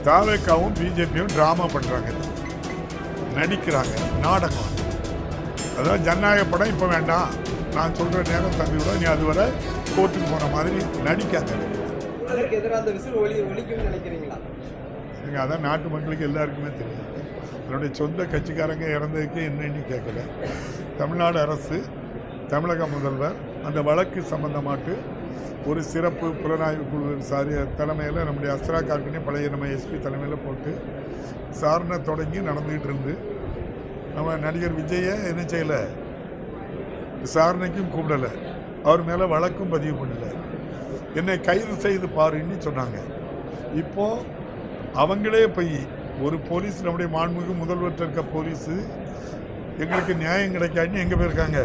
தாவேக்காவும் பிஜேபியும் ட்ராமா பண்ணுறாங்க, நடிக்கிறாங்க, நாடகம். அதாவது ஜனநாயக படம் இப்போ வேண்டாம், நான் சொல்கிற நேரம் தம்பி விட நீ அதுவரை கோர்ட்டுக்கு போன மாதிரி நடிக்காங்க. எனக்கு அதான் நாட்டு மக்களுக்கு எல்லாருக்குமே தெரியும். என்னுடைய சொந்த கட்சிக்காரங்க இறந்ததுக்கு என்னன்னு கேட்கல. தமிழ்நாடு அரசு, தமிழக முதல்வர் அந்த வழக்கு சம்பந்தமாட்டு ஒரு சிறப்பு புலனாய்வு குழு தலைமையில் நம்முடைய அஸ்ரா கார்கினி பழைய நம்ம எஸ்பி தலைமையில் போட்டு விசாரணை தொடங்கி நடந்துகிட்டு இருந்து நம்ம நடிகர் விஜயை என்ன செய்யலை, விசாரணைக்கும் கூப்பிடலை, அவர் மேலே வழக்கும் பதிவு பண்ணலை, என்னை கைது செய்து பாருன்னு சொன்னாங்க. இப்போது அவங்களே போய் ஒரு போலீஸ், நம்முடைய மாண்புமிகு முதல்வர் இருக்க போலீஸு எங்களுக்கு நியாயம் கிடைக்காதுன்னு எங்கே போயிருக்காங்க,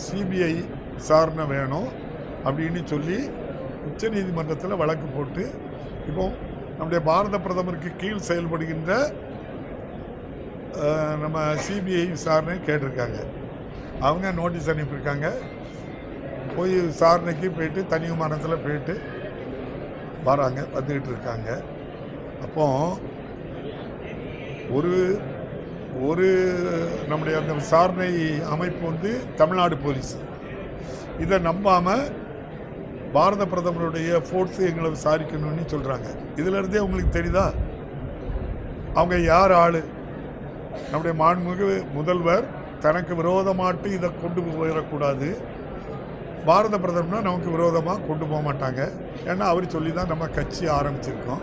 சிபிஐ விசாரணை வேணும் அப்படின்னு சொல்லி உச்சநீதிமன்றத்தில் வழக்கு போட்டு இப்போ நம்முடைய பாரத பிரதமருக்கு கீழ் செயல்படுகின்ற நம்ம சிபிஐ விசாரணை கேட்டிருக்காங்க. அவங்க நோட்டீஸ் அனுப்பியிருக்காங்க. போய் விசாரணைக்கு போயிட்டு தனி விமானத்தில் போயிட்டு வராங்க, வந்துக்கிட்டு இருக்காங்க. அப்போ ஒரு ஒரு நம்முடைய அந்த விசாரணை அமைப்பு வந்து தமிழ்நாடு போலீஸ், இதை நம்பாமல் பாரத பிரதமருடைய ஃபோர்ஸ் எங்களை விசாரிக்கணும்னு சொல்கிறாங்க. இதிலிருந்தே உங்களுக்கு தெரியுதா அவங்க யார் ஆள்? நம்முடைய மாண்புமிகு முதல்வர் தனக்கு விரோதமாட்டு இதை கொண்டு போயிடக்கூடாது, பாரத பிரதமர்னா நமக்கு விரோதமாக கொண்டு போக மாட்டாங்க, ஏன்னா அவர் சொல்லி தான் நம்ம கட்சி ஆரம்பிச்சிருக்கோம்.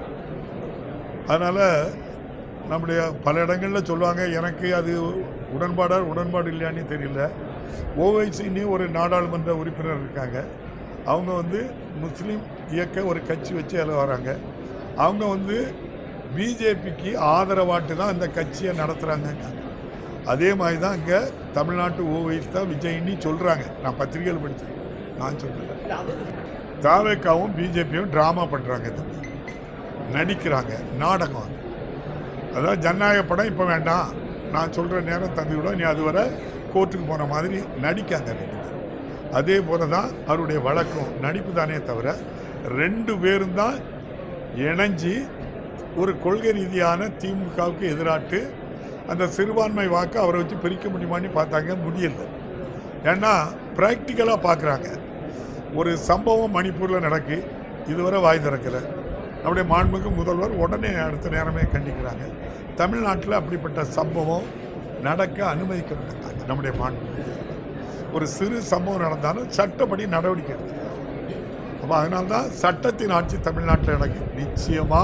அதனால் நம்முடைய பல இடங்களில் சொல்லுவாங்க, எனக்கு அது உடன்பாடு இல்லையான்னு தெரியல. ஓவைசின்னு ஒரு நாடாளுமன்ற உறுப்பினர் இருக்காங்க, அவங்க வந்து முஸ்லீம் இயக்க ஒரு கட்சி வச்சு அதில் வராங்க. அவங்க வந்து பிஜேபிக்கு ஆதரவாட்டு தான் அந்த கட்சியை நடத்துகிறாங்க. அதே மாதிரி தான் இங்கே தமிழ்நாட்டு ஓவைசி தான் விஜய்னு சொல்கிறாங்க. நான் பத்திரிகையில் படித்தேன், நான் சொல்கிறேன். தாவேக்காவும் பிஜேபியும் ட்ராமா பண்ணுறாங்க, நடிக்கிறாங்க, நாடகம். அதாவது ஜனநாயக படம் இப்போ வேண்டாம், நான் சொல்கிற நேரம் தம்பி விட நீ அதுவரை கோர்ட்டுக்கு போன மாதிரி நடிக்காங்க. அதே போல தான் அவருடைய வழக்கம், நடிப்பு தானே தவிர ரெண்டு பேரும் தான் இணைஞ்சி ஒரு கொள்கை ரீதியான திமுகவுக்கு எதிராட்டு அந்த சிறுபான்மை வாக்கு அவரை வச்சு பிரிக்க முடியுமான்னு பார்த்தாங்க, முடியலை. ஏன்னா ப்ராக்டிக்கலாக பார்க்குறாங்க. ஒரு சம்பவம் மணிப்பூரில் நடக்கு, இதுவரை வாய் திறக்கலை. நம்முடைய மாண்புமிகு முதல்வர் உடனே அடுத்த நேரமே கண்டிக்கிறாங்க. தமிழ்நாட்டில் அப்படிப்பட்ட சம்பவம் நடக்க அனுமதிக்க மாட்டாங்க. நம்முடைய மாண்புமிகு ஒரு சிறு சம்பவம் நடந்தாலும் சட்டப்படி நடவடிக்கை எடுத்துக்கிறாங்க. அப்போ அதனால்தான் சட்டத்தின் ஆட்சி தமிழ்நாட்டில் நடக்கு. நிச்சயமாக